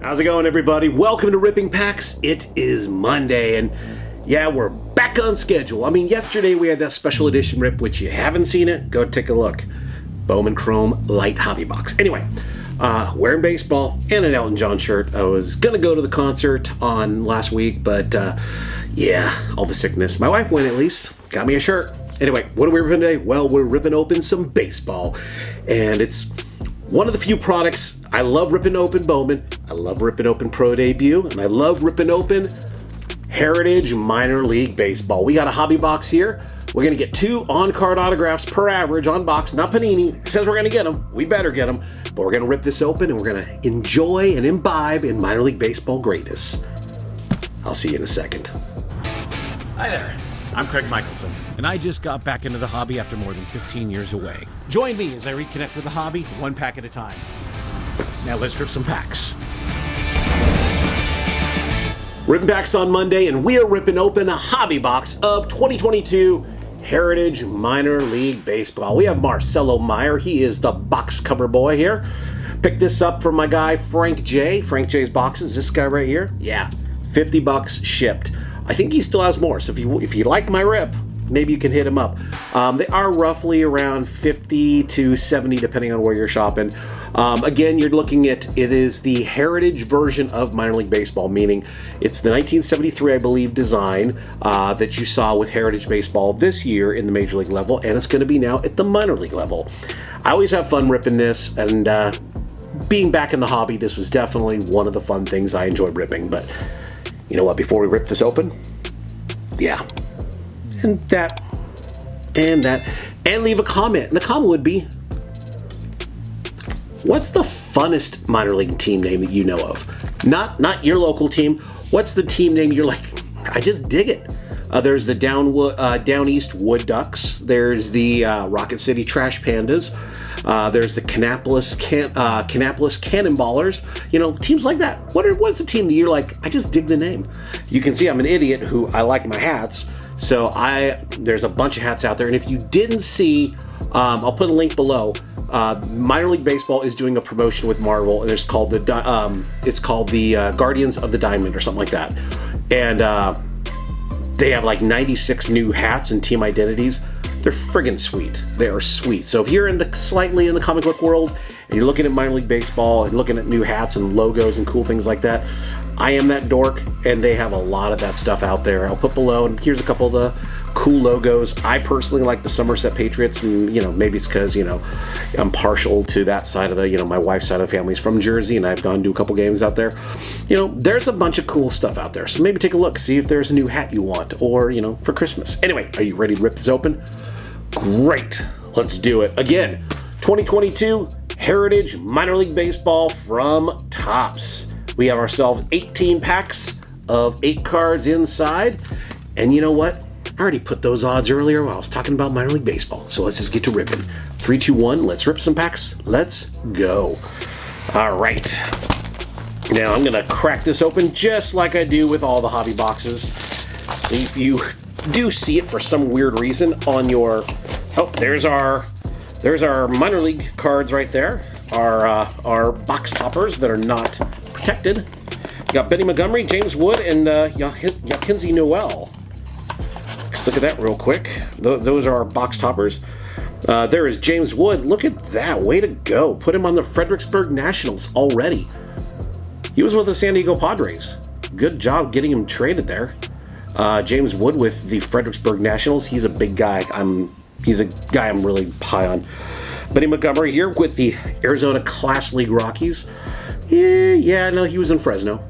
How's it going, everybody? Welcome to Ripping Packs. It is Monday, and yeah, we're back on schedule. I mean, yesterday we had that special edition rip, which you haven't seen it, go take a look. Bowman Chrome Light Hobby Box. Anyway, wearing baseball and an Elton John shirt. I was gonna go to the concert on last week, but yeah, all the sickness. My wife went at least, got me a shirt. Anyway, what are we ripping today? Well, we're ripping open some baseball, and it's one of the few products. I love ripping open Bowman, I love ripping open Pro Debut, and I love ripping open Heritage Minor League Baseball. We got a hobby box here. We're going to get 2 on-card autographs per average on box. Not Panini. It says we're going to get them. We better get them. But we're going to rip this open, and we're going to enjoy and imbibe in minor league baseball greatness. I'll see you in a second. Hi there. I'm Craig Michelson, and I just got back into the hobby after more than 15 years away. Join me as I reconnect with the hobby, one pack at a time. Now let's rip some packs. Ripping Packs on Monday, and we are ripping open a hobby box of 2022 Heritage Minor League Baseball. We have Marcelo Meyer. He is the box cover boy here. Picked this up from my guy Frank J. Frank J's Boxes. This guy right here. Yeah, $50 shipped. I think he still has more, so if you like my rip, maybe you can hit him up. They are roughly around 50 to 70 depending on where you're shopping. Again, you're looking at, it is the Heritage version of minor league baseball, meaning it's the 1973, I believe, design that you saw with Heritage Baseball this year in the major league level, and it's going to be now at the minor league level. I always have fun ripping this, and being back in the hobby, this was definitely one of the fun things I enjoyed ripping. But you know what, before we rip this open, yeah, and that, and leave a comment. And the comment would be, what's the funnest minor league team name that you know of? Not your local team. What's the team name you're like, I just dig it? There's the Down East Wood Ducks. There's the Rocket City Trash Pandas. There's the Kannapolis Cannonballers. You know, teams like that. What's the team that you're like, I just dig the name? You can see I'm an idiot who I like my hats. So there's a bunch of hats out there. And if you didn't see, I'll put a link below. Minor League Baseball is doing a promotion with Marvel, and it's called the Guardians of the Diamond or something like that. And they have like 96 new hats and team identities. They're friggin' sweet. They are sweet. So if you're slightly in the comic book world and you're looking at minor league baseball and looking at new hats and logos and cool things like that, I am that dork, and they have a lot of that stuff out there. I'll put below, and here's a couple of the cool logos. I personally like the Somerset Patriots, and maybe it's because I'm partial to that side of the my wife's side of the family's from Jersey, and I've gone to a couple games out there. There's a bunch of cool stuff out there, so maybe take a look, see if there's a new hat you want, or for Christmas. Anyway, are you ready to rip this open? Great, let's do it. Again, 2022 Heritage Minor League Baseball from TOPPS. We have ourselves 18 packs of 8 cards inside. And you know what? I already put those odds earlier while I was talking about minor league baseball. So let's just get to ripping. 3, 2, 1, let's rip some packs. Let's go. All right. Now I'm going to crack this open just like I do with all the hobby boxes. See if you do see it for some weird reason on your... Oh, there's our minor league cards right there. Our box toppers that are not protected. You got Benny Montgomery, James Wood, and Yakinzi Noel. Let's look at that real quick. Those are our box toppers. There is James Wood. Look at that. Way to go. Put him on the Fredericksburg Nationals already. He was with the San Diego Padres. Good job getting him traded there. James Wood with the Fredericksburg Nationals. He's a big guy. He's a guy I'm really high on. Benny Montgomery here with the Arizona Class League Rockies. Yeah, no, he was in Fresno.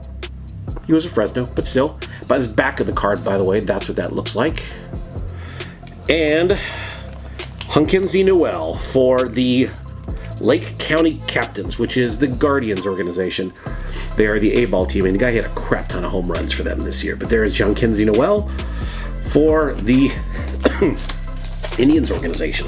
He was in Fresno, but still. By the back of the card, by the way, that's what that looks like. And Yakinzi Noel for the Lake County Captains, which is the Guardians organization. They are the A-ball team, and the guy hit a crap ton of home runs for them this year. But there's Yakinzi Noel for the Indians organization.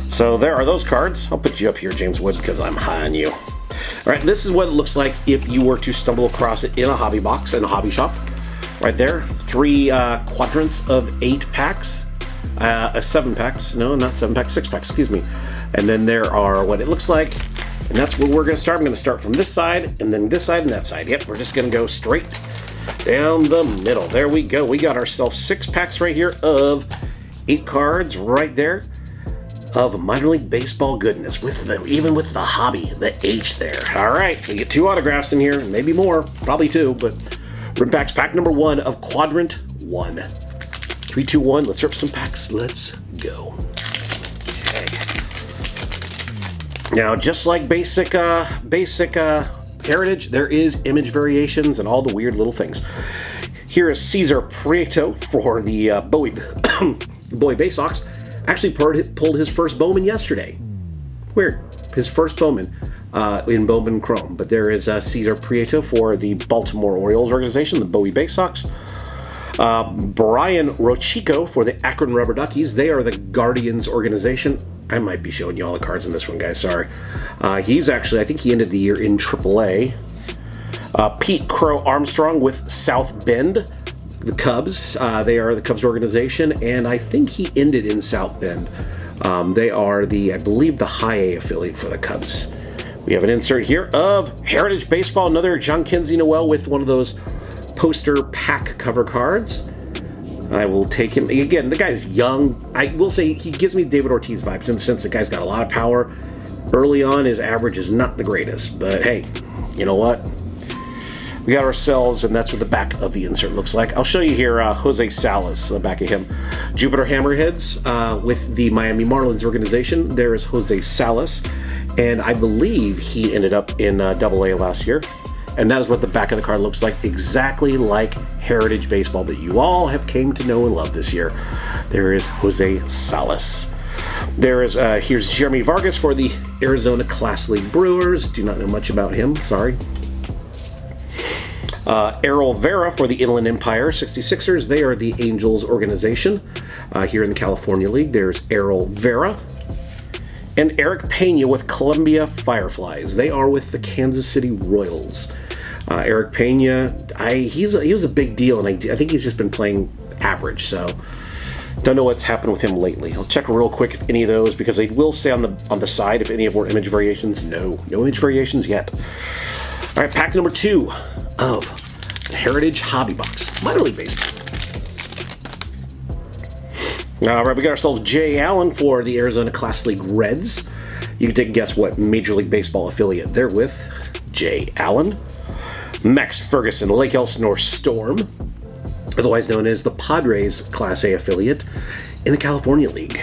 So there are those cards. I'll put you up here, James Wood, because I'm high on you. All right, this is what it looks like if you were to stumble across it in a hobby box, in a hobby shop. Right there, 3 quadrants of 8 packs. 7 packs. No, not 7 packs, 6 packs, excuse me. And then there are what it looks like And that's where we're going to start. I'm going to start from this side, and then this side, and that side. Yep, we're just going to go straight down the middle. There we go. We got ourselves 6 packs right here of 8 cards right there of minor league baseball goodness, even with the hobby, the H there. All right, we get 2 autographs in here, maybe more, probably 2, but rip packs, pack number 1 of Quadrant 1. 3, 2, 1, let's rip some packs. Let's go. Okay. Now, just like basic Heritage, there is image variations and all the weird little things. Here is Cesar Prieto for the Bowie Bay Sox. Actually pulled his first Bowman yesterday. Weird. His first Bowman in Bowman Chrome. But there is Cesar Prieto for the Baltimore Orioles organization, the Bowie Bay Sox. Brian Rochico for the Akron Rubber Duckies. They are the Guardians organization. I might be showing you all the cards in this one, guys. Sorry. He's actually, I think he ended the year in AAA. Pete Crow Armstrong with South Bend, the Cubs. They are the Cubs organization, and I think he ended in South Bend. They are I believe, the high A affiliate for the Cubs. We have an insert here of Heritage Baseball, another John Kinsey Noel with one of those poster pack cover cards. I will take him. Again, the guy's young. I will say he gives me David Ortiz vibes in the sense the guy's got a lot of power. Early on, his average is not the greatest, but hey, you know what? We got ourselves, and that's what the back of the insert looks like. I'll show you here Jose Salas, the back of him. Jupiter Hammerheads with the Miami Marlins organization. There is Jose Salas, and I believe he ended up in AA last year. And that is what the back of the card looks like, exactly like Heritage Baseball that you all have came to know and love this year. There is Jose Salas. There is here's Jeremy Vargas for the Arizona Class League Brewers. Do not know much about him, sorry. Errol Vera for the Inland Empire 66ers. They are the Angels organization here in the California League. There's Errol Vera. And Eric Pena with Columbia Fireflies. They are with the Kansas City Royals. Eric Pena, he was a big deal, and I think he's just been playing average, so don't know what's happened with him lately. I'll check real quick if any of those, because they will say on the side if any of our image variations. No image variations yet. All right, pack number 2 of the Heritage Hobby Box, minor league baseball. All right, we got ourselves Jay Allen for the Arizona Class League Reds. You can take a guess what Major League Baseball affiliate they're with. Jay Allen. Max Ferguson, Lake Elsinore Storm, otherwise known as the Padres Class A affiliate in the California League.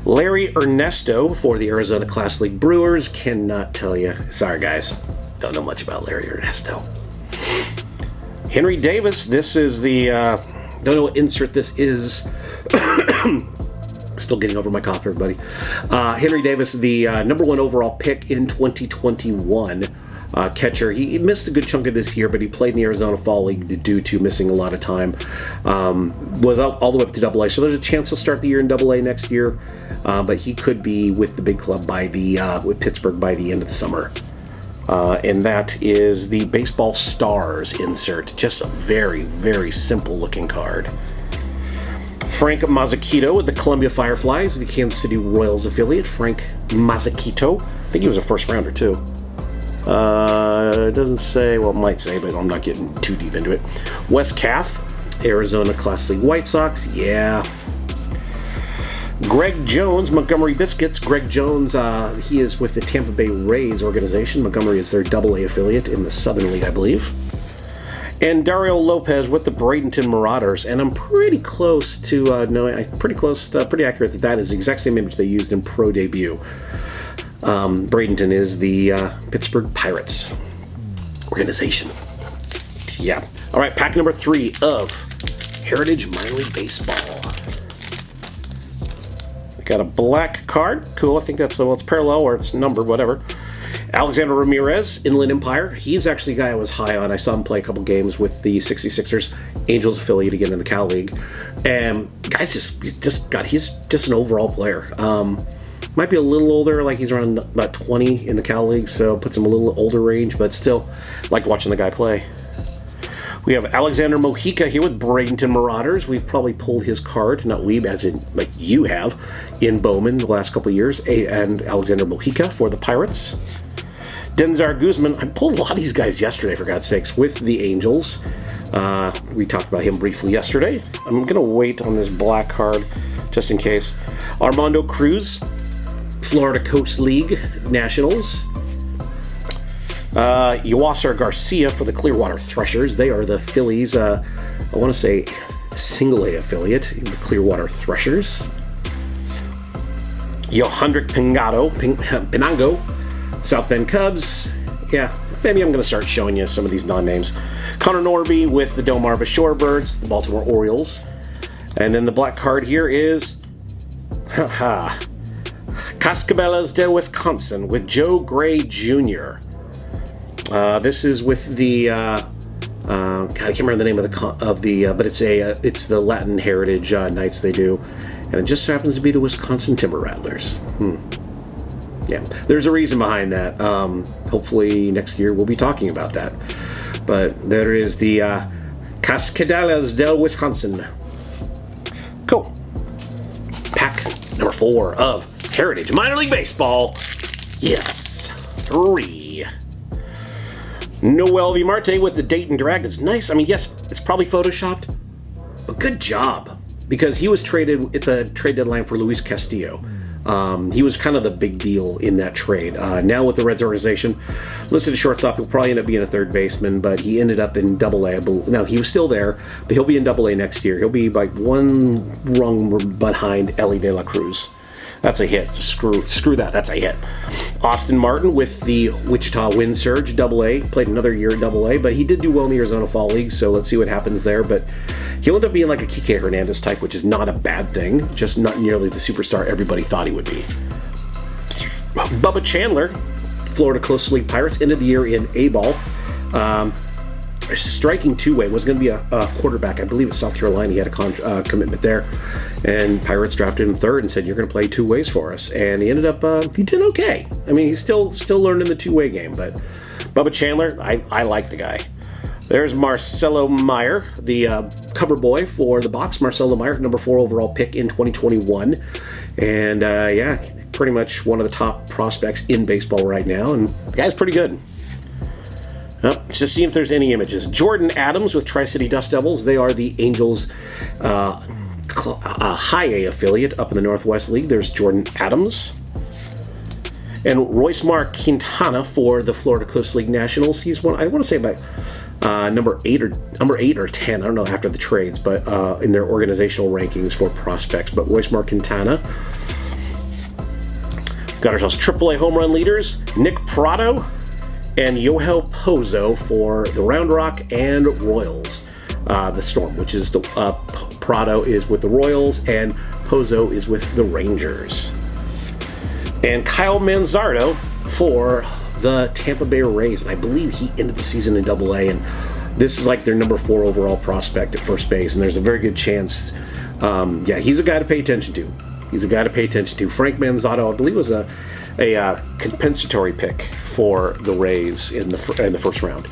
Larry Ernesto for the Arizona Class League Brewers. Cannot tell you. Sorry, guys. Don't know much about Larry Ernesto. Henry Davis. This is the... don't know what insert this is. Still getting over my cough, everybody. Henry Davis, the number 1 overall pick in 2021. Catcher. He missed a good chunk of this year, but he played in the Arizona Fall League due to missing a lot of time. Was all the way up to AA, so there's a chance he'll start the year in AA next year, but he could be with the big club with Pittsburgh by the end of the summer. And that is the Baseball Stars insert. Just a very, very simple looking card. Frank Mazzucato with the Columbia Fireflies, the Kansas City Royals affiliate. Frank Mazzucato. I think he was a first rounder too. It doesn't say, well, it might say, but I'm not getting too deep into it. Wes Kath, Arizona Class League White Sox. Yeah. Greg Jones, Montgomery Biscuits. Greg Jones, he is with the Tampa Bay Rays organization. Montgomery is their AA affiliate in the Southern League, I believe. And Dario Lopez with the Bradenton Marauders. And I'm pretty close to knowing, pretty accurate that is the exact same image they used in Pro Debut. Bradenton is the Pittsburgh Pirates organization. Yeah. All right, pack number 3 of Heritage Minor League Baseball. Got a black card. Cool. I think that's it's parallel or it's numbered, whatever. Alexander Ramirez, Inland Empire. He's actually a guy I was high on. I saw him play a couple games with the 66ers, Angels affiliate again in the Cal League. And guys, he's just an overall player. Might be a little older, like he's around about 20 in the Cal League, so puts him a little older range, but still liked watching the guy play. We have Alexander Mojica here with Bradenton Marauders. We've probably pulled his card, not we, as in like you have, in Bowman the last couple of years, and Alexander Mojica for the Pirates. Denzar Guzman, I pulled a lot of these guys yesterday, for God's sakes, with the Angels. We talked about him briefly yesterday. I'm going to wait on this black card just in case. Armando Cruz, Florida Coast League Nationals. Yuasir Garcia for the Clearwater Threshers. They are the Phillies, I want to say, single A affiliate in the Clearwater Threshers. Yohandrick Pinango, South Bend Cubs. Yeah, maybe I'm going to start showing you some of these non-names. Connor Norby with the Delmarva Shorebirds, the Baltimore Orioles. And then the black card here is Cascabelas de Wisconsin with Joe Gray Jr. This is with the God, I can't remember the name of the but it's the Latin Heritage nights they do, and it just happens to be the Wisconsin Timber Rattlers. Yeah, there's a reason behind that. Hopefully next year we'll be talking about that. But there is the Cascadelas del Wisconsin. Cool. Pack number 4 of Heritage Minor League Baseball. Yes, 3. Noel V. Marte with the Dayton Dragons. Nice. I mean, yes, it's probably photoshopped, but good job. Because he was traded at the trade deadline for Luis Castillo. He was kind of the big deal in that trade. Now with the Reds organization, listed as shortstop, he'll probably end up being a third baseman, but he ended up in Double-A. No, he was still there, but he'll be in Double-A next year. He'll be like one rung behind Ellie De La Cruz. That's a hit. Screw that. That's a hit. Austin Martin with the Wichita Wind Surge, Double-A. Played another year at Double-A, but he did do well in the Arizona Fall League, so let's see what happens there. But he'll end up being like a Kike Hernandez type, which is not a bad thing, just not nearly the superstar everybody thought he would be. Bubba Chandler, Florida Coast League Pirates, ended the year in A-ball. Striking two-way, was going to be a quarterback. I believe it's South Carolina. He had a commitment there. And Pirates drafted him third and said, you're going to play two ways for us. And he ended up, he did okay. I mean, he's still learning the two-way game. But Bubba Chandler, I like the guy. There's Marcelo Meyer, the cover boy for the box. Marcelo Meyer, number 4 overall pick in 2021. And yeah, pretty much one of the top prospects in baseball right now. And the guy's pretty good. Just see if there's any images. Jordan Adams with Tri-City Dust Devils. They are the Angels' high A affiliate up in the Northwest League. There's Jordan Adams. And Royce-Mar Quintana for the Florida Coast League Nationals. He's one, I want to say about number 8 or 10. I don't know after the trades, but in their organizational rankings for prospects. But Royce-Mar Quintana. Got ourselves AAA home run leaders. Nick Prado and Yohel Pozo for the Round Rock and Royals. The Storm, which is the Prado is with the Royals and Pozo is with the Rangers. And Kyle Manzardo for the Tampa Bay Rays, and I believe he ended the season in Double-A, and this is like their number 4 overall prospect at first base, and there's a very good chance, yeah, he's a guy to pay attention to. Frank Manzardo, I believe, was a compensatory pick for the Rays in the first round.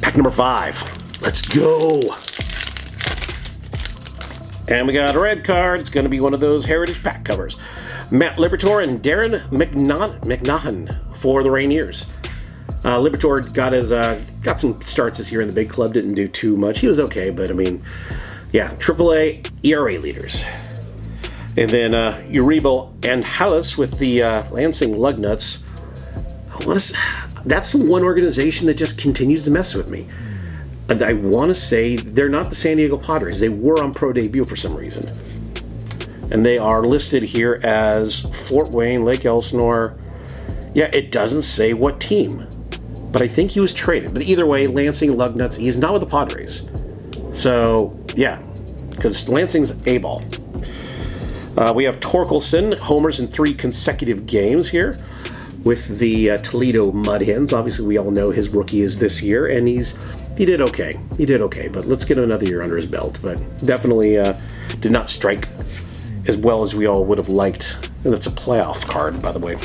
Pack number 5. Let's go. And we got a red card. It's going to be one of those Heritage pack covers. Matt Liberatore and Darren McNahan for the Rainiers. Liberatore got some starts this year in the big club. Didn't do too much. He was okay, but I mean, yeah, AAA ERA leaders. And then Uribe and Hallis with the Lansing Lugnuts. That's the one organization that just continues to mess with me. And I want to say they're not the San Diego Padres. They were on pro debut for some reason. And they are listed here as Fort Wayne, Lake Elsinore. Yeah, it doesn't say what team. But I think he was traded. But either way, Lansing Lugnuts, he's not with the Padres. So, yeah, because Lansing's A-ball. We have Torkelson, homers in 3 consecutive games here with the Toledo Mud Hens. Obviously, we all know his rookie is this year, and he did okay. But let's get him another year under his belt. But definitely did not strike as well as we all would have liked. And that's a playoff card, by the way.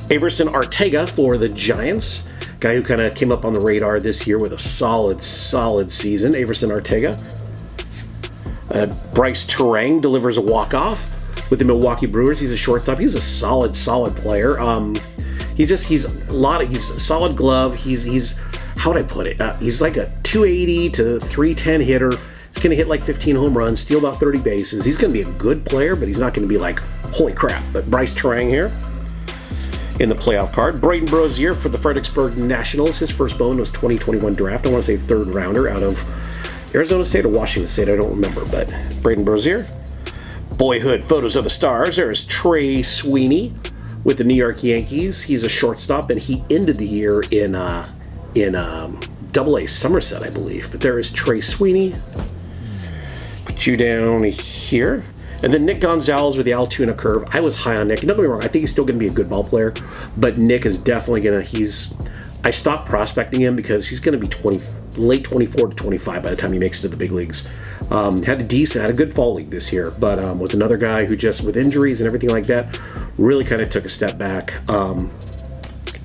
Averson Arteaga for the Giants. Guy who kind of came up on the radar this year with a solid season, Everson Ortega. Bryce Terang delivers a walk-off with the Milwaukee Brewers. He's a shortstop. He's a solid player. He's solid glove. He's how would I put it? He's like a 280 to 310 hitter. He's going to hit like 15 home runs, steal about 30 bases. He's going to be a good player, but he's not going to be like, holy crap. But Bryce Terang here in the playoff card. Braden Brozier for the Fredericksburg Nationals. His first bone was 2021 draft. I want to say third rounder out of Arizona State or Washington State. I don't remember, but Braden Brozier. Boyhood photos of the stars. There's Trey Sweeney with the New York Yankees. He's a shortstop, and he ended the year in Double-A Somerset, I believe. But there is Trey Sweeney. Put you down here. And then Nick Gonzalez with the Altoona Curve. I was high on Nick. Don't get me wrong, I think he's still going to be a good ball player, but Nick is definitely going to, I stopped prospecting him because he's going to be late 24 to 25 by the time he makes it to the big leagues. Had a good fall league this year, but was another guy who just, with injuries and everything like that, really kind of took a step back.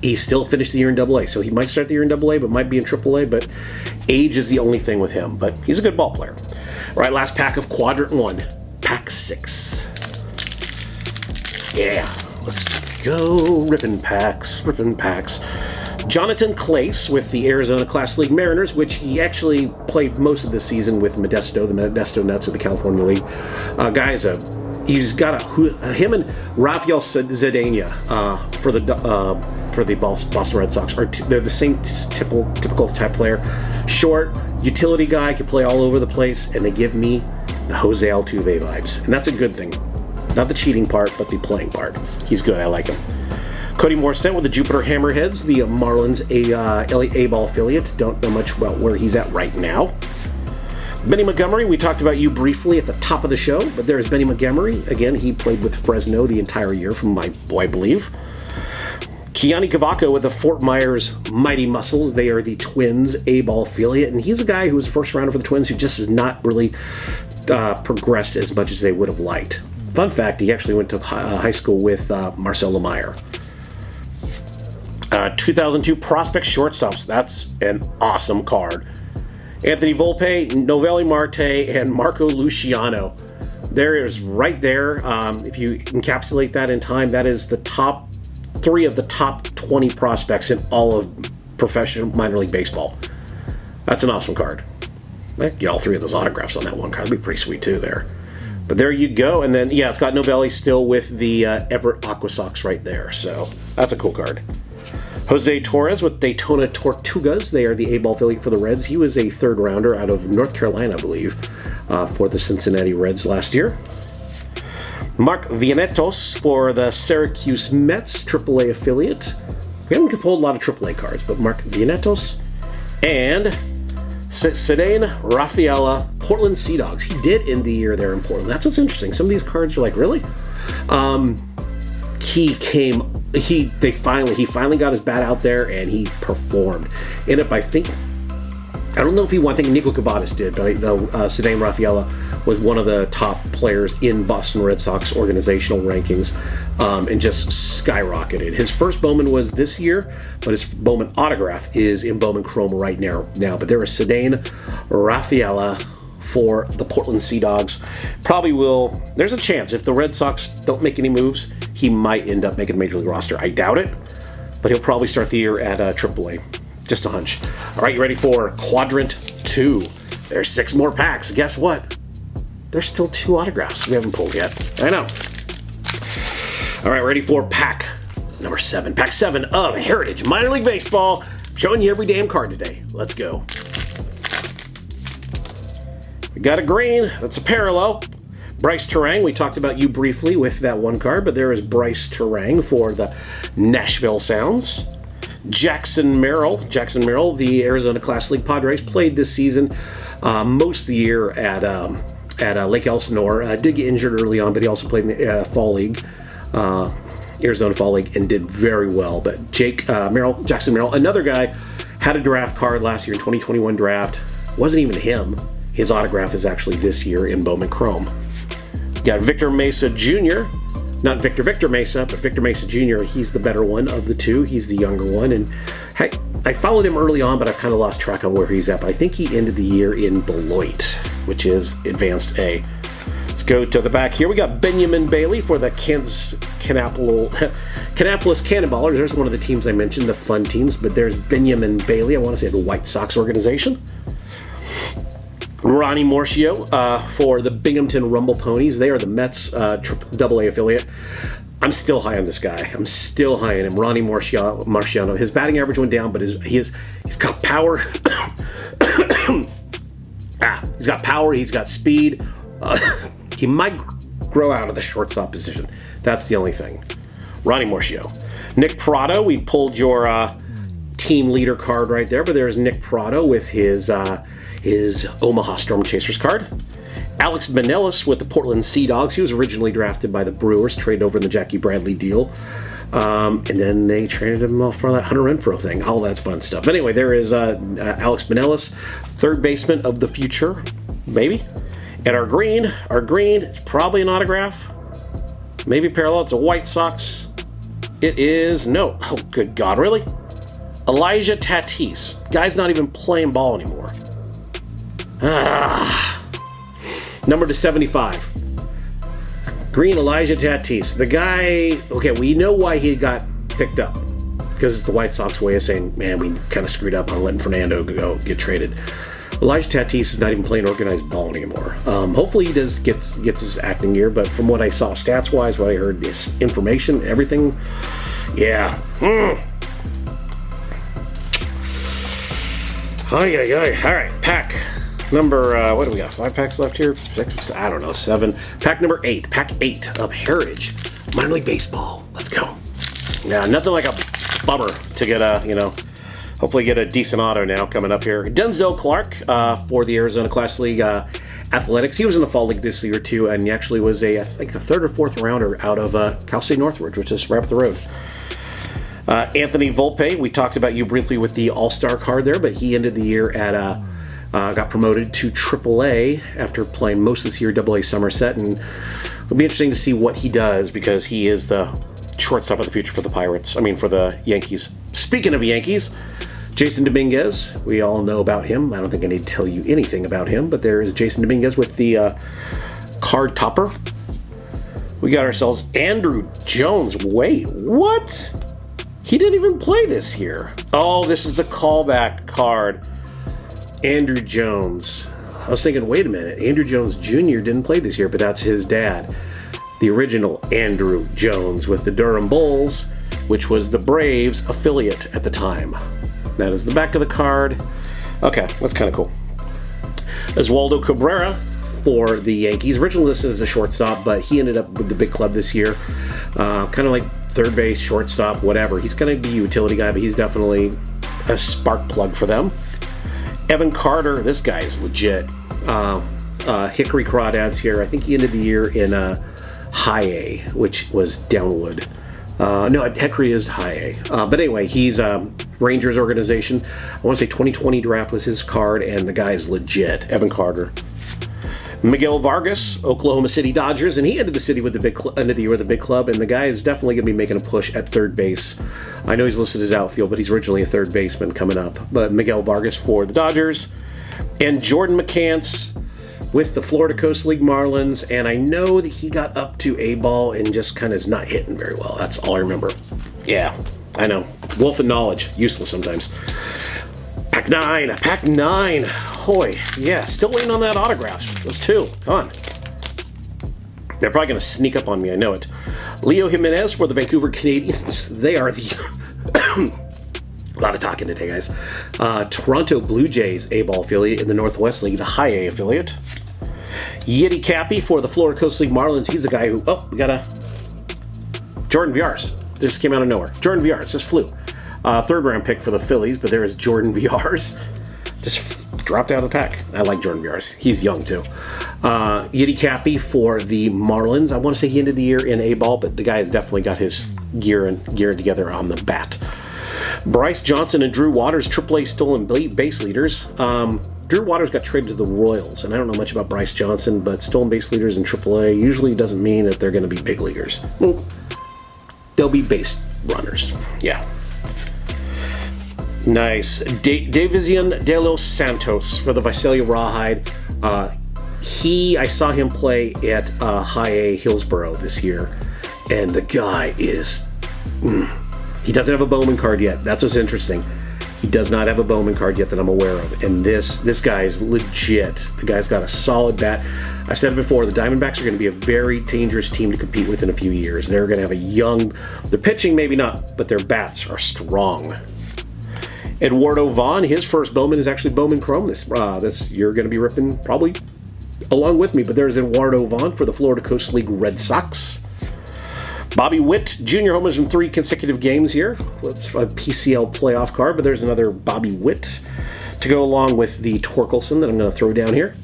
He still finished the year in Double-A, so he might start the year in Double-A, but might be in Triple-A, but age is the only thing with him, but he's a good ball player. All right, last pack of Quadrant 1. Pack 6. Yeah, let's go. Rippin' packs. Jonathan Clace with the Arizona Class League Mariners, which he actually played most of the season with Modesto, the Modesto Nuts of the California League. He's got him and Rafael Zadania for the Boston Red Sox. They're the same typical type player. Short, utility guy, can play all over the place, and they give me the Jose Altuve vibes. And that's a good thing. Not the cheating part, but the playing part. He's good. I like him. Cody Morissette with the Jupiter Hammerheads, the Marlins A-ball affiliate. Don't know much about where he's at right now. Benny Montgomery, we talked about you briefly at the top of the show, but there's Benny Montgomery. Again, he played with Fresno the entire year from I believe. Keani Cavaco with the Fort Myers Mighty Muscles. They are the Twins A-ball affiliate, and he's a guy who was a first rounder for the Twins who just has not really progressed as much as they would have liked. Fun fact, he actually went to high school with Marcel Lemire. 2002 Prospect Shortstops. That's an awesome card. Anthony Volpe, Novelli Marte, and Marco Luciano. There is right there. If you encapsulate that in time, that is the top 3 of the top 20 prospects in all of professional minor league baseball. That's an awesome card. I could get all 3 of those autographs on that one card. That'd be pretty sweet too there. But there you go. And then, yeah, it's got Novelli still with the Everett Aqua Sox right there. So that's a cool card. Jose Torres with Daytona Tortugas. They are the A-ball affiliate for the Reds. He was a third rounder out of North Carolina, I believe, for the Cincinnati Reds last year. Mark Viennetos for the Syracuse Mets, AAA affiliate. We haven't pulled a lot of AAA cards, but Mark Viennetos. And Cedane Rafaela, Portland Sea Dogs. He did end the year there in Portland. That's what's interesting. Some of these cards are like, really? He finally got his bat out there and he performed. Ended up, I don't know if he won. I think Nico Cavadas did, but I know Cedane Rafaela was one of the top players in Boston Red Sox organizational rankings, and just skyrocketed. His first Bowman was this year, but his Bowman autograph is in Bowman Chrome right now. But there is Cedane Rafaela for the Portland Sea Dogs. Probably will. There's a chance if the Red Sox don't make any moves, he might end up making a major league roster. I doubt it, but he'll probably start the year at AAA. Just a hunch. All right, you ready for Quadrant 2? There's 6 more packs. Guess what? There's still 2 autographs we haven't pulled yet. I know. All right, ready for pack number 7. Pack 7 of Heritage Minor League Baseball. Showing you every damn card today. Let's go. We got a green. That's a parallel. Bryce Terang. We talked about you briefly with that one card, but there is Bryce Terang for the Nashville Sounds. Jackson Merrill, the Arizona Class League Padres, played this season most of the year at Lake Elsinore. Did get injured early on, but he also played in the Fall League, Arizona Fall League, and did very well. But Jackson Merrill, another guy, had a draft card last year in 2021 draft. Wasn't even him. His autograph is actually this year in Bowman Chrome. Got Victor Mesa Jr., not Victor Mesa, but Victor Mesa Jr. He's the better one of the two. He's the younger one. And hey, I followed him early on, but I've kind of lost track on where he's at. But I think he ended the year in Beloit, which is Advanced A. Let's go to the back here. We got Benjamin Bailey for the Kansas Kannapolis Cannonballers. There's one of the teams I mentioned, the fun teams, but there's Benjamin Bailey. I want to say the White Sox organization. Ronnie Morcio for the Binghamton Rumble Ponies. They are the Mets AA affiliate. I'm still high on this guy. I'm still high on him. Ronnie Marciano. His batting average went down, but he's got power. He's got power. He's got speed. He might grow out of the shortstop position. That's the only thing. Ronnie Morcio. Nick Prado. We pulled your team leader card right there, but there's Nick Prado with his Omaha Storm Chasers card. Alex Manellis with the Portland Sea Dogs. He was originally drafted by the Brewers, traded over in the Jackie Bradley deal. And then they traded him off for that Hunter Renfroe thing. All that fun stuff. But anyway, there is Alex Manellis, third baseman of the future, maybe. And our green, it's probably an autograph. Maybe parallel. It's a White Sox. It is, no. Oh, good God, really? Elijah Tatis. Guy's not even playing ball anymore. Number to 75. Green Elijah Tatis. The guy, okay, we know why he got picked up. Because it's the White Sox way of saying, man, we kind of screwed up on letting Fernando go get traded. Elijah Tatis is not even playing organized ball anymore. Hopefully he gets his acting gear, but from what I saw stats-wise, what I heard, is information, everything, yeah. All right, pack number, what do we got, 5 packs left here? 6, I don't know, 7. Pack number 8, pack 8 of Heritage Minor League Baseball. Let's go. Yeah, nothing like a bummer to get hopefully get a decent auto now coming up here. Denzel Clark for the Arizona Class League Athletics. He was in the Fall League this year too, and he actually was I think a 3rd or 4th rounder out of Cal State Northridge, which is right up the road. Anthony Volpe, we talked about you briefly with the All-Star card there, but he ended the year at got promoted to AAA after playing most of this year AA Somerset, and it'll be interesting to see what he does because he is the shortstop of the future for the Pirates. I mean, for the Yankees. Speaking of Yankees, Jason Dominguez, we all know about him. I don't think I need to tell you anything about him, but there is Jason Dominguez with the card topper. We got ourselves Andrew Jones. Wait, what? He didn't even play this year. Oh, this is the callback card. Andrew Jones. I was thinking, wait a minute, Andrew Jones Jr. didn't play this year, but that's his dad. The original Andrew Jones with the Durham Bulls, which was the Braves affiliate at the time. That is the back of the card. Okay, that's kind of cool. Oswaldo Cabrera for the Yankees. Originally listed as a shortstop, but he ended up with the big club this year. Kind of like third base, shortstop, whatever. He's going to be a utility guy, but he's definitely a spark plug for them. Evan Carter, this guy is legit. Hickory Crawdads here. I think he ended the year in High A, which was Downwood. No, Hickory is High A. But anyway, he's Rangers organization. I want to say 2020 draft was his card, and the guy is legit. Evan Carter. Miguel Vargas, Oklahoma City Dodgers, and he ended the year with the big club, and the guy is definitely going to be making a push at third base. I know he's listed as outfield, but he's originally a third baseman coming up. But Miguel Vargas for the Dodgers, and Jordan McCants with the Florida Coast League Marlins, and I know that he got up to A-ball and just kind of is not hitting very well. That's all I remember. Yeah, I know. Wolf of knowledge. Useless sometimes. Pack 9. Hoy. Yeah, still waiting on that autograph. Those 2. Come on. They're probably going to sneak up on me, I know it. Leo Jimenez for the Vancouver Canadians. They are the... A lot of talking today, guys. Toronto Blue Jays A-ball affiliate in the Northwest League, the High A affiliate. Yeti Cappy for the Florida Coast League Marlins. He's the guy who... Oh, we got a... Jordan Viars. This came out of nowhere. Jordan Viars just flew. 3rd round pick for the Phillies, but there is Jordan Viars. Just dropped out of the pack. I like Jordan Viars. He's young, too. Yeti Cappy for the Marlins. I want to say he ended the year in A-ball, but the guy has definitely got his gear together on the bat. Bryce Johnson and Drew Waters, AAA stolen base leaders. Drew Waters got traded to the Royals, and I don't know much about Bryce Johnson, but stolen base leaders in AAA usually doesn't mean that they're going to be big leaguers. Well, they'll be base runners. Yeah. Nice. Davizian de los Santos for the Visalia Rawhide. I saw him play at High A Hillsboro this year, and the guy is... he doesn't have a Bowman card yet. That's what's interesting. He does not have a Bowman card yet that I'm aware of, and this guy is legit. The guy's got a solid bat. I've said it before, the Diamondbacks are going to be a very dangerous team to compete with in a few years. They're going to have a young... Their pitching, maybe not, but their bats are strong. Eduardo Vaughn, his first Bowman is actually Bowman Chrome. This you're going to be ripping probably along with me, but there's Eduardo Vaughn for the Florida Coast League Red Sox. Bobby Witt, junior homers in 3 consecutive games here. A PCL playoff card, but there's another Bobby Witt to go along with the Torkelson that I'm going to throw down here.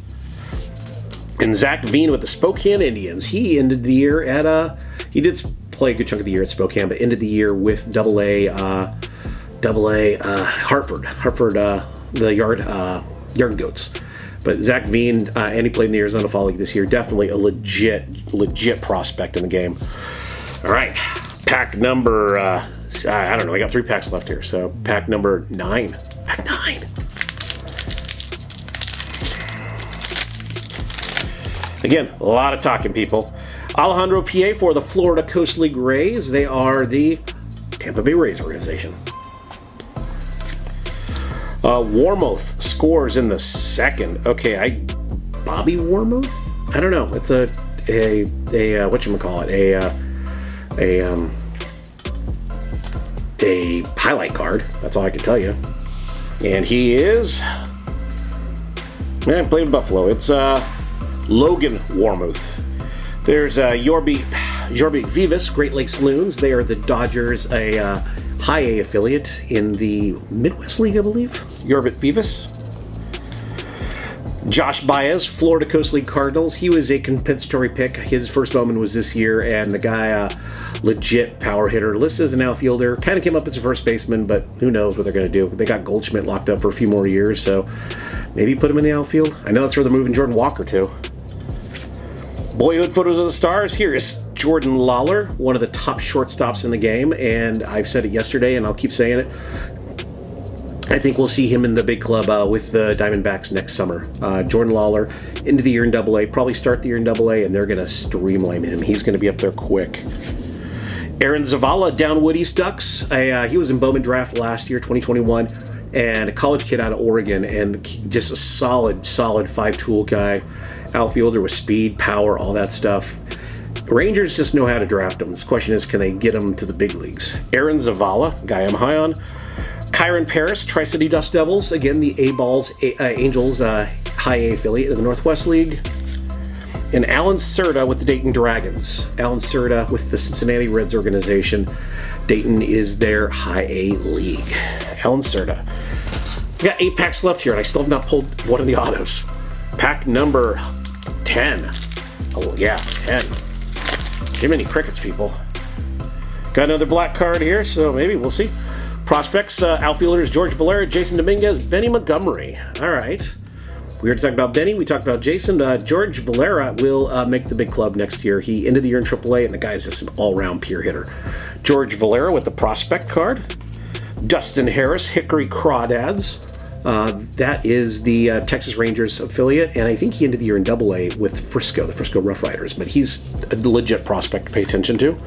And Zach Veen with the Spokane Indians. He ended the year at he did play a good chunk of the year at Spokane, but ended the year with Double-A Hartford, the Yard Goats. But Zach Veen, and he played in the Arizona Fall League this year. Definitely a legit prospect in the game. All right, pack number, I don't know, I got 3 packs left here. So pack number 9. Pack 9. Again, a lot of talking, people. Alejandro P.A. for the Florida Coast League Rays. They are the Tampa Bay Rays organization. Warmoth scores in the 2nd. Okay, Bobby Warmoth? I don't know. It's a whatchamacallit, a highlight card. That's all I can tell you. And he is... Man, played in Buffalo. It's Logan Warmoth. There's Jorbit Vivas, Great Lakes Loons. They are the Dodgers, a High A affiliate in the Midwest League, I believe. Jorbit Vivas. Josh Baez, Florida Coast League Cardinals. He was a compensatory pick. His first Bowman was this year, and the guy, legit power hitter. Listed as an outfielder. Kind of came up as a first baseman, but who knows what they're going to do. They got Goldschmidt locked up for a few more years, so maybe put him in the outfield. I know that's where they're moving Jordan Walker to. Boyhood photos of the stars. Here is Jordan Lawler, one of the top shortstops in the game, and I've said it yesterday, and I'll keep saying it. I think we'll see him in the big club with the Diamondbacks next summer. Jordan Lawler, into the year in Double-A, probably start the year in Double-A, and they're going to streamline him. He's going to be up there quick. Aaron Zavala, Downwood East Ducks. He was in Bowman Draft last year, 2021, and a college kid out of Oregon, and just a solid 5-tool guy. Outfielder with speed, power, all that stuff. Rangers just know how to draft him. The question is, can they get him to the big leagues? Aaron Zavala, guy I'm high on. Kyron Paris, Tri-City Dust Devils. Again, the Angels High A affiliate of the Northwest League. And Alan Serta with the Dayton Dragons. Alan Serta with the Cincinnati Reds organization. Dayton is their High A league. Alan Serta. We got 8 packs left here, and I still have not pulled one of the autos. Pack number 10. Oh, yeah, 10. Jiminy Crickets, people. Got another black card here, so maybe we'll see. Prospects, outfielders, George Valera, Jason Dominguez, Benny Montgomery. All right. We already talked about Benny. We talked about Jason. George Valera will make the big club next year. He ended the year in AAA, and the guy is just an all-round pure hitter. George Valera with the prospect card. Dustin Harris, Hickory Crawdads. That is the Texas Rangers affiliate, and I think he ended the year in Double-A with Frisco, the Frisco Rough Riders, but he's a legit prospect to pay attention to.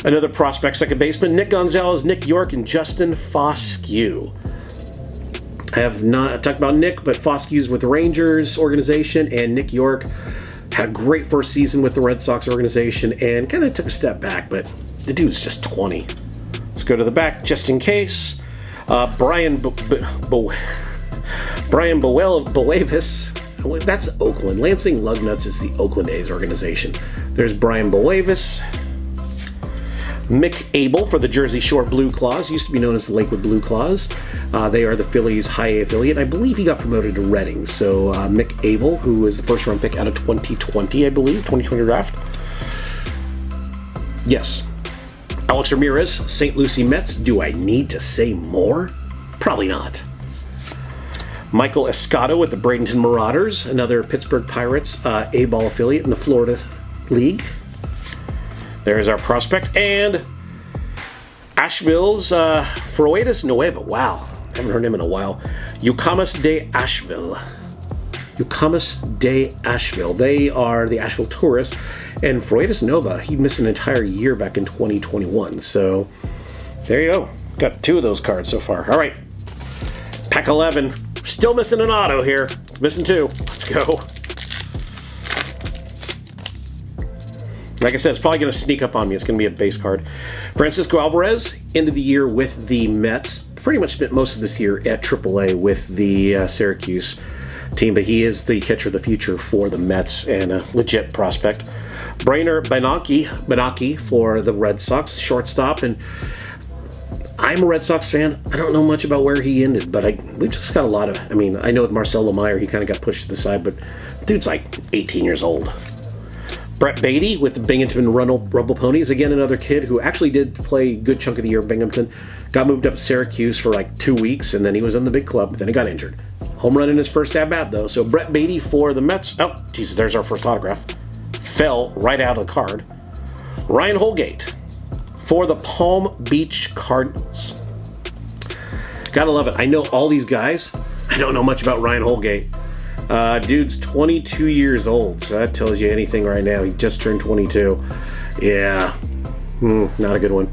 Another prospect, second baseman, Nick Gonzalez, Nick York, and Justin Foscue. I have not talked about Nick, but Foscue's with the Rangers organization, and Nick York had a great first season with the Red Sox organization and kind of took a step back, but the dude's just 20. Let's go to the back just in case. Brian Boavis. That's Oakland. Lansing Lugnuts is the Oakland A's organization. There's Brian Boavis. Mick Abel for the Jersey Shore Blue Claws. Used to be known as the Lakewood Blue Claws. They are the Phillies' High A affiliate. I believe he got promoted to Reading. So Mick Abel, who was the first round pick out of 2020, I believe, 2020 draft. Yes. Alex Ramirez, St. Lucie Mets. Do I need to say more? Probably not. Michael Escato with the Bradenton Marauders, another Pittsburgh Pirates A-ball affiliate in the Florida League. There's our prospect. And Asheville's Fruetas Nueva. Wow. haven't heard him in a while. Yukamas de Asheville. Yukamas de Asheville. They are the Asheville Tourists. And Freudis Nova, he missed an entire year back in 2021. So there you go. Got 2 of those cards so far. All right. Pack 11. Still missing an auto here. Missing 2. Let's go. Like I said, it's probably going to sneak up on me. It's going to be a base card. Francisco Alvarez, end of the year with the Mets. Pretty much spent most of this year at AAA with the Syracuse team, but he is the catcher of the future for the Mets and a legit prospect. Brainer Benaki for the Red Sox, shortstop, and I'm a Red Sox fan. I don't know much about where he ended, but we just got a lot of, I know with Marcel Lemire, he kind of got pushed to the side, but dude's like 18 years old. Brett Beatty with the Binghamton Rumble Ponies. Again, another kid who actually did play a good chunk of the year at Binghamton. Got moved up to Syracuse for like 2 weeks, and then he was in the big club. Then he got injured. Home run in his first at-bat, though. So Brett Beatty for the Mets. Oh, Jesus, there's our first autograph. Fell right out of the card. Ryan Holgate for the Palm Beach Cardinals. Gotta love it. I know all these guys. I don't know much about Ryan Holgate. Dude's 22 years old, so that tells you anything right now. He just turned 22. Yeah, not a good one.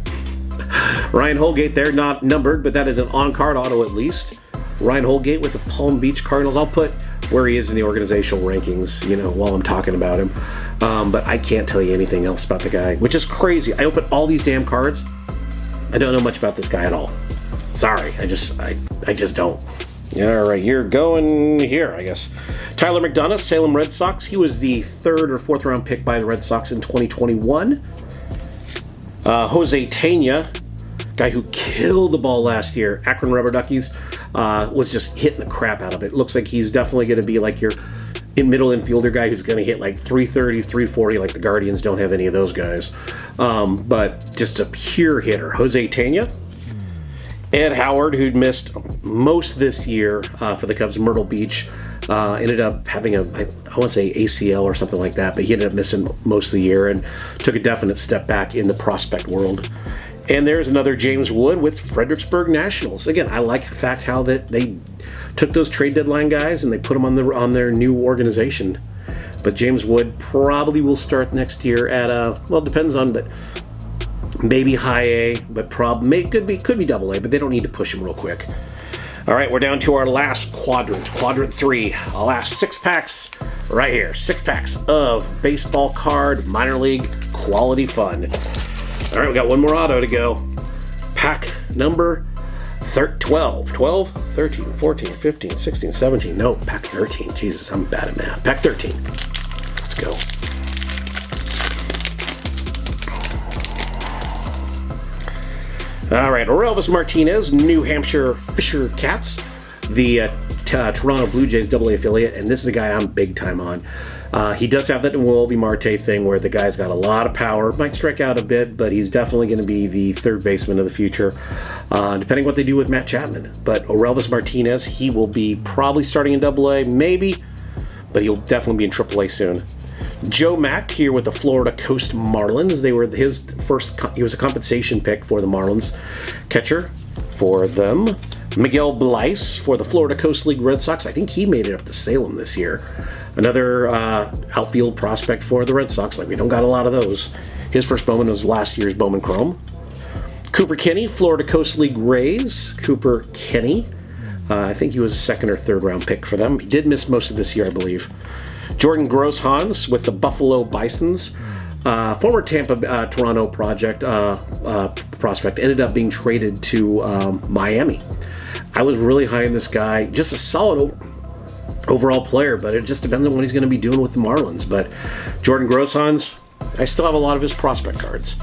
Ryan Holgate there, not numbered, but that is an on-card auto at least. Ryan Holgate with the Palm Beach Cardinals. I'll put where he is in the organizational rankings, while I'm talking about him. But I can't tell you anything else about the guy, which is crazy. I open all these damn cards. I don't know much about this guy at all. Sorry, I just don't. All right, you're going here, I guess. Tyler McDonough, Salem Red Sox. He was the 3rd or 4th round pick by the Red Sox in 2021. Jose Tena, guy who killed the ball last year. Akron Rubber Duckies was just hitting the crap out of it. Looks like he's definitely going to be like your middle infielder guy who's going to hit like 330, 340, like the Guardians don't have any of those guys. But just a pure hitter. Jose Tena. Ed Howard, who'd missed most this year for the Cubs, Myrtle Beach, ended up having I want to say ACL or something like that, but he ended up missing most of the year and took a definite step back in the prospect world. And there's another James Wood with Fredericksburg Nationals. Again, I like the fact how that they took those trade deadline guys and they put them on their new organization. But James Wood probably will start next year at it depends on, but maybe high A, but could be double A, but they don't need to push him real quick. All right, we're down to our last quadrant 3. Our last 6 packs right here. 6 packs of baseball card minor league quality fun. All right, we got one more auto to go. Pack number 12, 13, 14, 15, 16, 17. No, pack 13. Jesus, I'm bad at math. Pack 13. Let's go. All right, Orelvis Martinez, New Hampshire Fisher Cats, the Toronto Blue Jays AA affiliate, and this is a guy I'm big time on. He does have that Wolvie Marte thing where the guy's got a lot of power, might strike out a bit, but he's definitely going to be the third baseman of the future, depending what they do with Matt Chapman. But Orelvis Martinez, he will be probably starting in AA, maybe, but he'll definitely be in AAA soon. Joe Mack here with the Florida Coast Marlins. They were his first. He was a compensation pick for the Marlins. Catcher for them. Miguel Bleis for the Florida Coast League Red Sox. I think he made it up to Salem this year. Another outfield prospect for the Red Sox. Like we don't got a lot of those. His first Bowman was last year's Bowman Chrome. Cooper Kinney, Florida Coast League Rays. Cooper Kinney. I think he was a 2nd or 3rd round pick for them. He did miss most of this year, I believe. Jordan Gross-Hans with the Buffalo Bisons. Former Toronto prospect ended up being traded to Miami. I was really high on this guy. Just a solid overall player, but it just depends on what he's going to be doing with the Marlins. But Jordan Gross-Hans, I still have a lot of his prospect cards.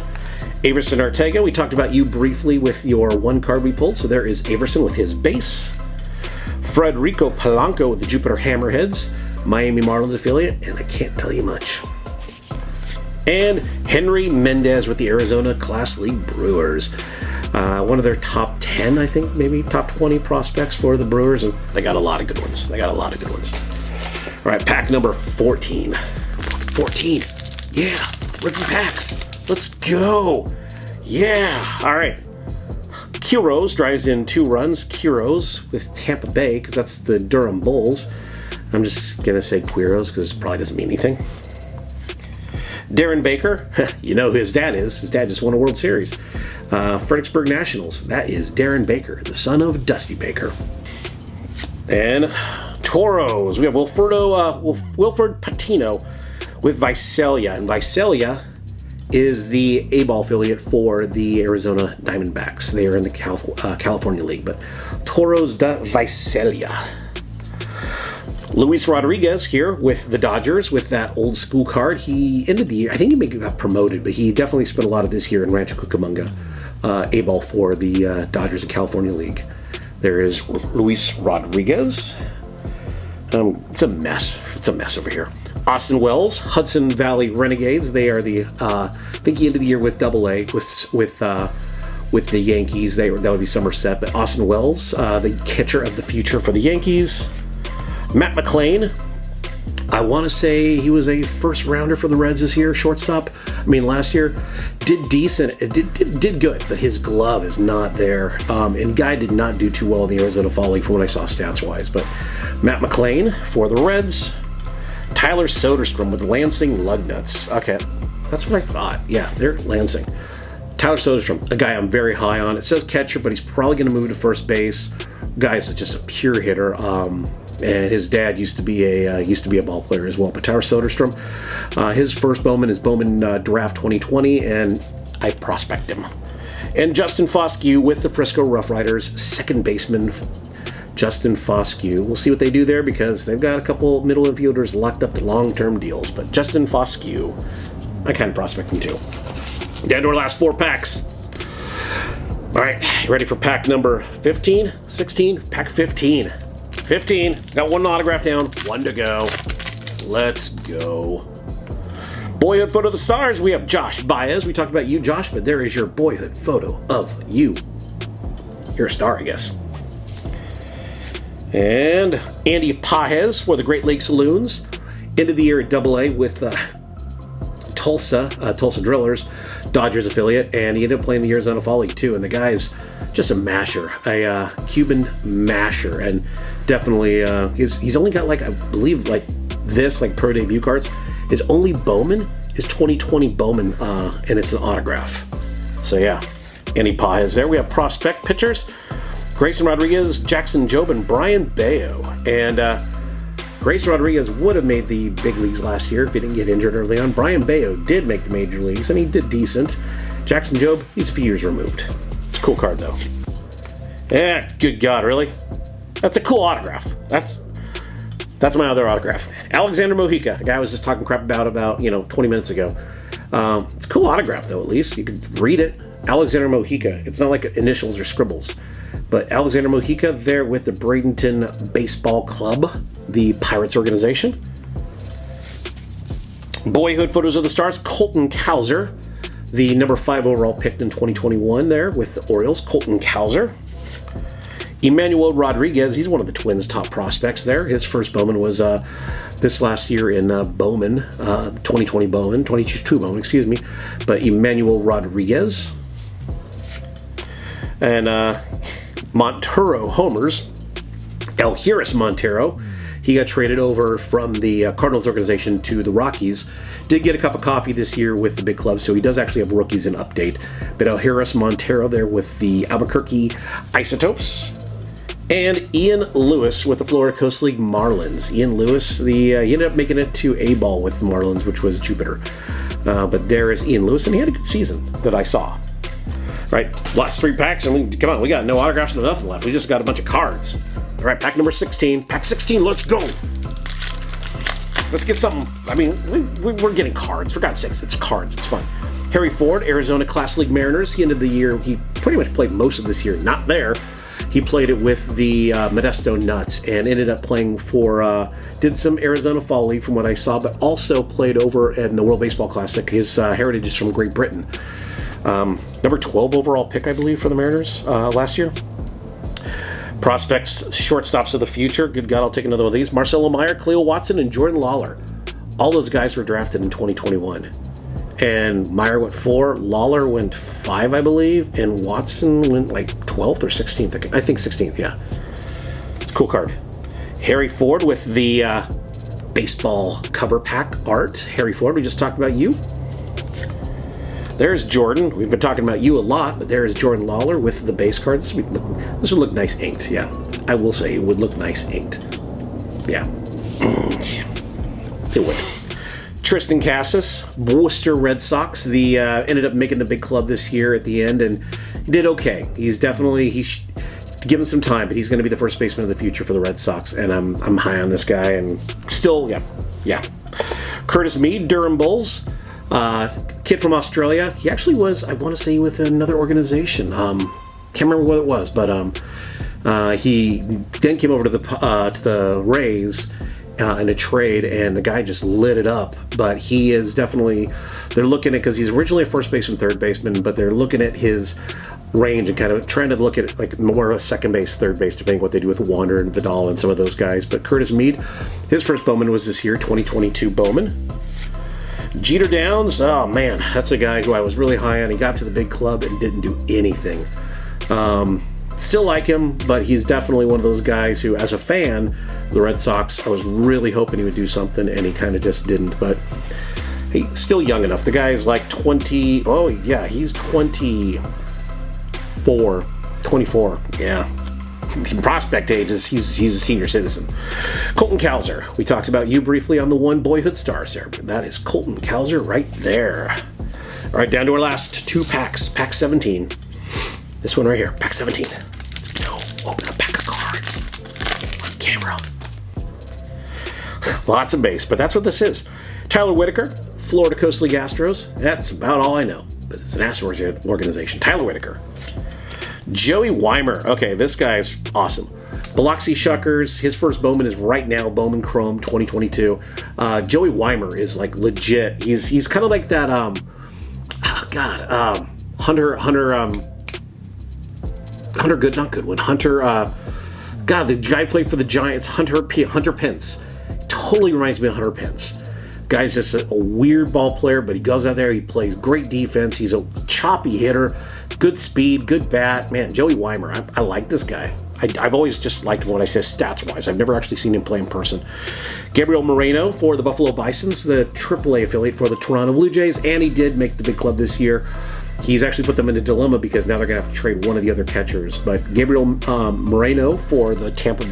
Averson Ortega, we talked about you briefly with your one card we pulled. So there is Averson with his base. Frederico Polanco with the Jupiter Hammerheads, Miami Marlins affiliate, and I can't tell you much. And Henry Mendez with the Arizona Class League Brewers. One of their top 10, I think, maybe top 20 prospects for the Brewers, and they got a lot of good ones. All right, pack number 14. 14. Yeah, rookie packs. Let's go. Yeah. All right. Quiros drives in 2 runs. Quiros with Tampa Bay, because that's the Durham Bulls. I'm just going to say Quiros because it probably doesn't mean anything. Darren Baker, you know who his dad is. His dad just won a World Series. Fredericksburg Nationals, that is Darren Baker, the son of Dusty Baker. And Toros, we have Wilfred Patino with Visalia. And Visalia is the A-ball affiliate for the Arizona Diamondbacks. They are in the California League. But Toros de Visalia. Luis Rodriguez here with the Dodgers with that old school card. He ended the year, I think he maybe got promoted, but he definitely spent a lot of this year in Rancho Cucamonga, A-ball for the Dodgers and California League. There is Luis Rodriguez. It's a mess. It's a mess over here. Austin Wells, Hudson Valley Renegades. They are the, I think he ended the year with AA with the Yankees. That would be Somerset. But Austin Wells, the catcher of the future for the Yankees. Matt McClain, I want to say he was a first rounder for the Reds this year, shortstop. I mean, last year did decent, did good, but his glove is not there. And guy did not do too well in the Arizona Fall League from what I saw stats wise. But Matt McClain for the Reds. Tyler Soderstrom with Lansing Lugnuts. Okay, that's what I thought. Yeah, they're Lansing. Tyler Soderstrom, a guy I'm very high on. It says catcher, but he's probably going to move to first base. Guy's just a pure hitter. And his dad used to be a ball player as well. But Tyler Soderstrom, his first Bowman is Bowman Draft 2020, and I prospect him. And Justin Foscue with the Frisco Rough Riders, second baseman. Justin Foscue. We'll see what they do there because they've got a couple middle infielders locked up to long-term deals. But Justin Foscue, I kind of prospect him too. Down to our last 4 packs. All right, ready for pack number 15, 16, pack 15. 15. Got 1 autograph down, 1 to go. Let's go. Boyhood photo of the stars. We have Josh Baez. We talked about you, Josh, but there is your boyhood photo of you. You're a star, I guess. And Andy Pajes for the Great Lakes Saloons. Ended the year at AA with Tulsa Drillers, Dodgers affiliate, and he ended up playing the Arizona Fall League too. And the guy's just a masher, a Cuban masher, and definitely he's only got like I believe like this like pro debut cards. His only Bowman is 2020 Bowman, and it's an autograph. So yeah, Andy Pajes there. We have prospect pitchers: Grayson Rodriguez, Jackson Jobe, and Brian Bayo. And Grayson Rodriguez would have made the big leagues last year if he didn't get injured early on. Brian Bayo did make the major leagues, and he did decent. Jackson Jobe, he's a few years removed. It's a cool card, though. Yeah, good God, really? That's a cool autograph. That's my other autograph. Alexander Mojica, a guy I was just talking crap about 20 minutes ago. It's a cool autograph, though, at least. You could read it. Alexander Mojica. It's not like initials or scribbles. But Alexander Mojica there with the Bradenton Baseball Club, the Pirates organization. Boyhood photos of the stars, Colton Cowser, the number 5 overall picked in 2021 there with the Orioles, Colton Cowser. Emmanuel Rodriguez, he's one of the Twins' top prospects there. His first Bowman was this last year in Bowman, 2020 Bowman, 22 Bowman, excuse me. But Emmanuel Rodriguez. And Montero homers, Elhuris Montero. He got traded over from the Cardinals organization to the Rockies. Did get a cup of coffee this year with the big club, so he does actually have rookies in update. But Elhuris Montero there with the Albuquerque Isotopes. And Ian Lewis with the Florida Coast League Marlins. Ian Lewis, he ended up making it to A-ball with the Marlins, which was Jupiter. But there is Ian Lewis, and he had a good season that I saw. Right, last 3 packs, and come on, we got no autographs, no nothing left. We just got a bunch of cards. All right, pack number 16. Pack 16, let's go. Let's get something. I mean, we're getting cards. For God's sakes, it's cards. It's fun. Harry Ford, Arizona Class League Mariners. He ended the year, he pretty much played most of this year, not there. He played it with the Modesto Nuts and ended up playing for, did some Arizona Fall League from what I saw, but also played over in the World Baseball Classic. His heritage is from Great Britain. Number 12 overall pick, I believe, for the Mariners last year. Prospects, shortstops of the future. Good God, I'll take another one of these. Marcelo Meyer, Cleo Watson, and Jordan Lawler. All those guys were drafted in 2021. And Meyer went 4, Lawler went 5, I believe, and Watson went like 12th or 16th. I think 16th, yeah. Cool card. Harry Ford with the baseball cover pack art. Harry Ford, we just talked about you. There's Jordan. We've been talking about you a lot, but there is Jordan Lawler with the base card. This would look nice inked, yeah. I will say it would look nice inked. Yeah. It would. Tristan Cassis, Worcester Red Sox. The ended up making the big club this year at the end, and he did okay. He's definitely give him some time, but he's going to be the first baseman of the future for the Red Sox, and I'm high on this guy. And still, yeah. Curtis Mead, Durham Bulls, kid from Australia. He actually was, I want to say, with another organization. Can't remember what it was, but he then came over to the Rays. In a trade, and the guy just lit it up. But he is definitely, they're looking at, because he's originally a first baseman, third baseman, but they're looking at his range and kind of trying to look at it like more of a second base, third base, depending what they do with Wander and Vidal and some of those guys. But Curtis Mead, his first Bowman was this year, 2022 Bowman. Jeter Downs, oh man, that's a guy who I was really high on. He got to the big club and didn't do anything. Still like him, but he's definitely one of those guys who, as a fan, the Red Sox, I was really hoping he would do something, and he kind of just didn't. But he's still young enough. The guy is like 20. Oh yeah, he's 24. 24. Yeah. In prospect ages, he's a senior citizen. Colton Cowser. We talked about you briefly on the one Boyhood Stars there, but that is Colton Cowser right there. All right, down to our last two packs. Pack 17. This one right here, pack 17. Let's go. Open a pack of cards. On camera. Lots of base, but that's what this is. Tyler Whitaker, Florida Coast League Astros. That's about all I know, but it's an Astros organization. Tyler Whitaker. Joey Weimer. Okay, this guy's awesome. Biloxi Shuckers. His first Bowman is right now, Bowman Chrome 2022. Joey Weimer is like legit. He's kind of like that, Hunter Good, not Goodwin. Hunter, the guy played for the Giants, Hunter Pence. Totally reminds me of Hunter Pence. Guy's just a weird ball player, but he goes out there, he plays great defense, he's a choppy hitter, good speed, good bat. Man, Joey Weimer, I like this guy. I've always just liked him when I say stats-wise. I've never actually seen him play in person. Gabriel Moreno for the Buffalo Bisons, the AAA affiliate for the Toronto Blue Jays, and he did make the big club this year. He's actually put them in a dilemma because now they're going to have to trade one of the other catchers. But Gabriel Moreno for the Tampa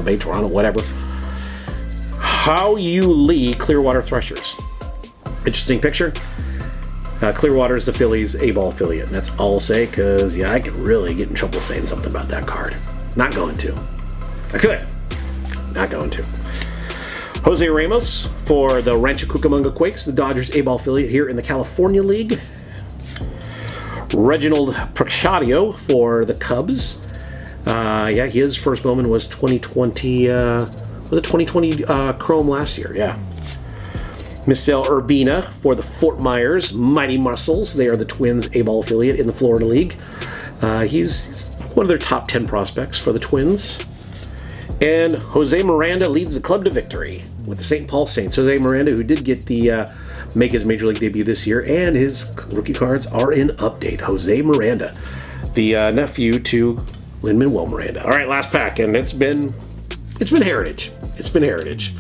Bay, Toronto, whatever. How You Lee Clearwater Threshers. Interesting picture. Clearwater is the Phillies A-ball affiliate. And that's all I'll say because, I could really get in trouble saying something about that card. Not going to. I could. Not going to. Jose Ramos for the Rancho Cucamonga Quakes, the Dodgers A-ball affiliate here in the California League. Reginald Prochadio for the Cubs. His first Bowman was 2020. Was it 2020 Chrome last year? Yeah. Misael Urbina for the Fort Myers Mighty Muscles. They are the Twins A-ball affiliate in the Florida League. He's one of their top 10 prospects for the Twins. And Jose Miranda leads the club to victory with the St. Paul Saints. Jose Miranda, who did get the make his Major League debut this year, and his rookie cards are in update. Jose Miranda, the nephew to Lin-Manuel Miranda. All right, last pack, and it's been heritage. It's been heritage.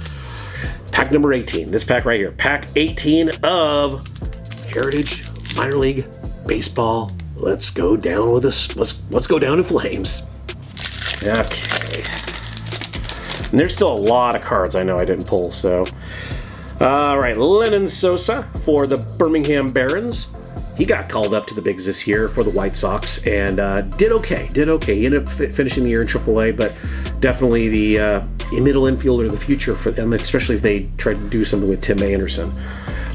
Pack number 18. This pack right here. Pack 18 of Heritage Minor League Baseball. Let's go down with us. Let's go down in flames. Okay. And there's still a lot of cards I know I didn't pull, so. All right, Lennon Sosa for the Birmingham Barons. He got called up to the bigs this year for the White Sox and did okay. He ended up finishing the year in AAA, but definitely the middle infielder of the future for them, especially if they try to do something with Tim Anderson.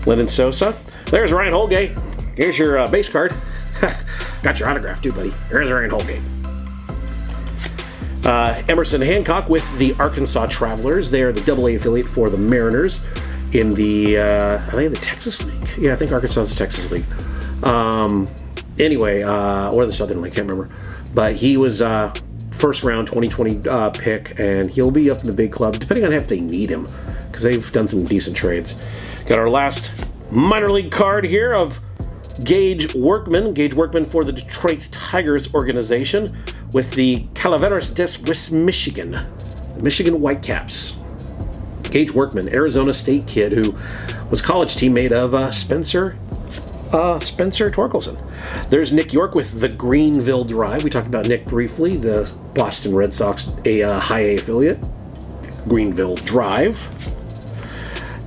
Lennon Sosa. There's Ryan Holgate. Here's your base card. Got your autograph too, buddy. There's Ryan Holgate. Emerson Hancock with the Arkansas Travelers. They are the AA affiliate for the Mariners in the, I think the Texas League. Yeah, I think Arkansas is the Texas League. Or the Southern League, can't remember. But he was first round 2020 pick, and he'll be up in the big club, depending on if they need him, because they've done some decent trades. Got our last minor league card here of Gage Workman for the Detroit Tigers organization with the Calaveras de West Michigan, Michigan Whitecaps. Gage Workman, Arizona State kid who was college teammate of Spencer Torkelson. There's Nick York with the Greenville Drive. We talked about Nick briefly, the Boston Red Sox high A affiliate. Greenville Drive.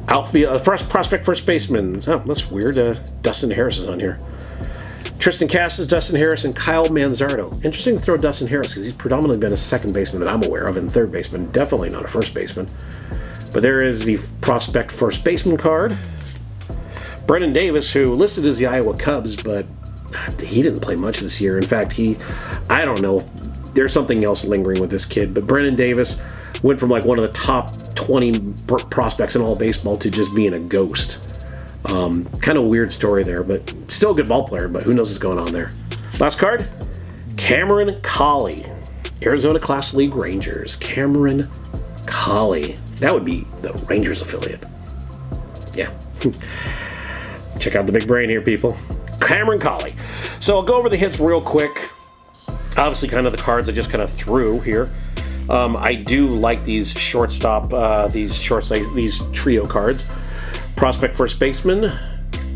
Outfield, prospect first baseman. Oh, that's weird. Dustin Harris is on here. Tristan Cassis, Dustin Harris, and Kyle Manzardo. Interesting to throw Dustin Harris because he's predominantly been a second baseman that I'm aware of, and third baseman. Definitely not a first baseman. But there is the prospect first baseman card. Brennan Davis, who listed as the Iowa Cubs, but he didn't play much this year. In fact, I don't know, there's something else lingering with this kid, but Brennan Davis went from like one of the top 20 prospects in all of baseball to just being a ghost. Kind of weird story there, but still a good ball player, but who knows what's going on there. Last card, Cameron Colley, Arizona Class League Rangers. Cameron Colley. That would be the Rangers affiliate. Yeah. Check out the big brain here, people. Cameron Colley. So I'll go over the hits real quick. Obviously, kind of the cards I just kind of threw here. I do like these shortstop, these trio cards. Prospect first baseman,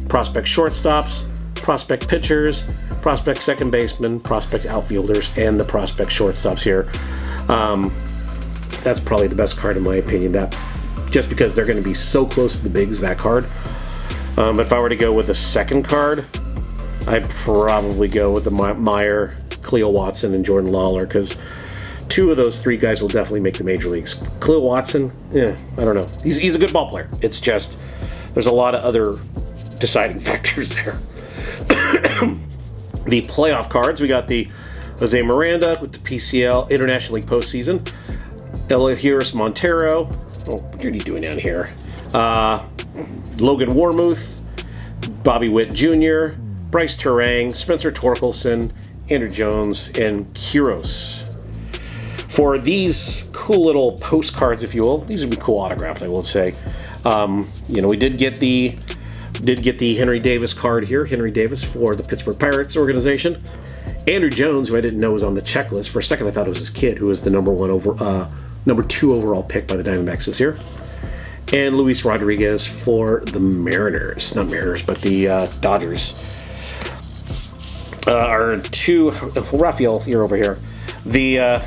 prospect shortstops, prospect pitchers, prospect second baseman, prospect outfielders, and the prospect shortstops here. That's probably the best card in my opinion. That just because they're going to be so close to the bigs, that card. But if I were to go with a second card, I'd probably go with the Meyer, Cleo Watson, and Jordan Lawler, because two of those three guys will definitely make the major leagues. Cleo Watson, I don't know. He's a good ball player. It's just there's a lot of other deciding factors there. The playoff cards, we got the Jose Miranda with the PCL International League postseason. Elihuris Montero. Oh, what are you doing down here? Logan Warmuth, Bobby Witt Jr., Bryce Terang, Spencer Torkelson, Andrew Jones, and Quiros. For these cool little postcards, if you will, these would be cool autographed, I will say. We did get the Henry Davis card here. Henry Davis for the Pittsburgh Pirates organization. Andrew Jones, who I didn't know was on the checklist. For a second, I thought it was his kid, who was the number 2 overall pick by the Diamondbacks this year. And Luis Rodriguez for the Mariners. Not Mariners, but the Dodgers. Our two, Rafael, you're over here. The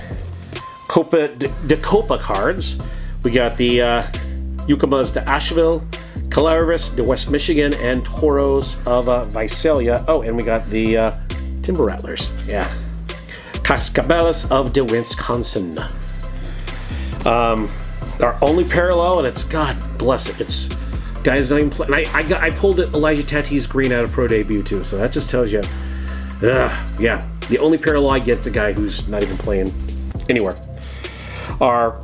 Copa de Copa cards. We got the Yucamas de Asheville, Calaveras de West Michigan, and Toros of Visalia. Oh, and we got the Timber Rattlers. Yeah. Cascabeles of de Wisconsin. Our only parallel, and it's, God bless it, it's guys not even playing. I pulled Elijah Tatis Green out of pro debut too, so that just tells you, yeah, the only parallel I get is a guy who's not even playing anywhere. Our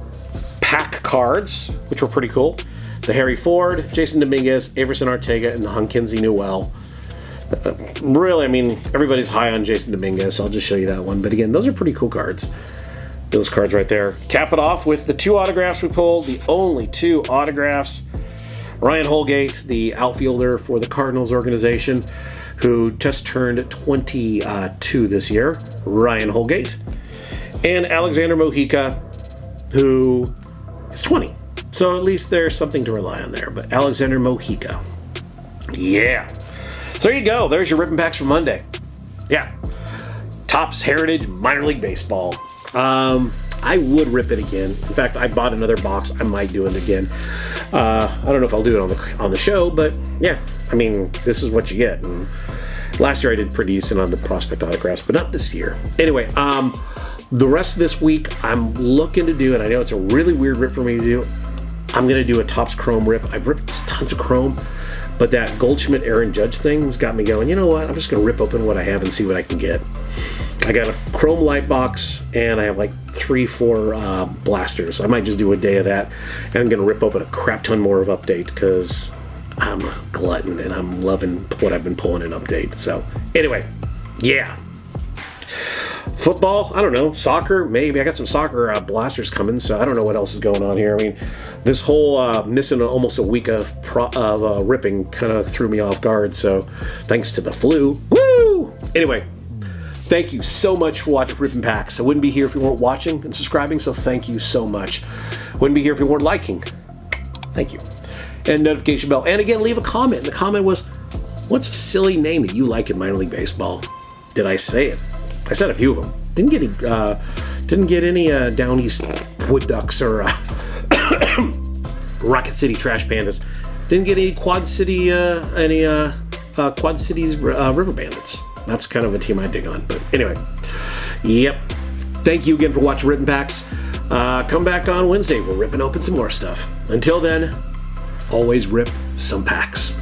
pack cards, which were pretty cool. The Harry Ford, Jason Dominguez, Everson Arteaga, and the Hunkinsey Newell. Really, I mean, everybody's high on Jason Dominguez, so I'll just show you that one. But again, those are pretty cool cards. Those cards right there. Cap it off with the two autographs we pulled. The only two autographs. Ryan Holgate, the outfielder for the Cardinals organization, who just turned 22 this year. Ryan Holgate. And Alexander Mojica, who is 20. So at least there's something to rely on there. But Alexander Mojica. Yeah. So there you go. There's your ribbon packs for Monday. Yeah. Topps Heritage Minor League Baseball. I would rip it again. In fact, I bought another box. I might do it again. I don't know if I'll do it on the show, but yeah, I mean, this is what you get. And last year I did pretty decent on the prospect autographs, but not this year. Anyway, the rest of this week I'm looking to do, and I know it's a really weird rip for me to do. I'm going to do a Topps Chrome rip. I've ripped tons of Chrome, but that Goldschmidt Aaron Judge thing has got me going, you know what, I'm just going to rip open what I have and see what I can get. I got a Chrome light box, and I have like 3-4 blasters. I might just do a day of that, and I'm going to rip open a crap ton more of Update, because I'm a glutton, and I'm loving what I've been pulling in Update. So, anyway, yeah. Football, I don't know. Soccer, maybe. I got some soccer blasters coming, so I don't know what else is going on here. I mean, this whole missing almost a week of ripping kind of threw me off guard, so thanks to the flu. Woo! Anyway, thank you so much for watching Ripping Packs. I wouldn't be here if you weren't watching and subscribing, so thank you so much. Wouldn't be here if you weren't liking. Thank you. And notification bell. And again, leave a comment. The comment was, what's a silly name that you like in minor league baseball? Did I say it? I said a few of them. Didn't get any Down East Wood Ducks or Rocket City Trash Pandas. Didn't get any Quad Cities River Bandits. That's kind of a team I dig on. But anyway, yep. Thank you again for watching Ripping Packs. Come back on Wednesday. We're ripping open some more stuff. Until then, always rip some packs.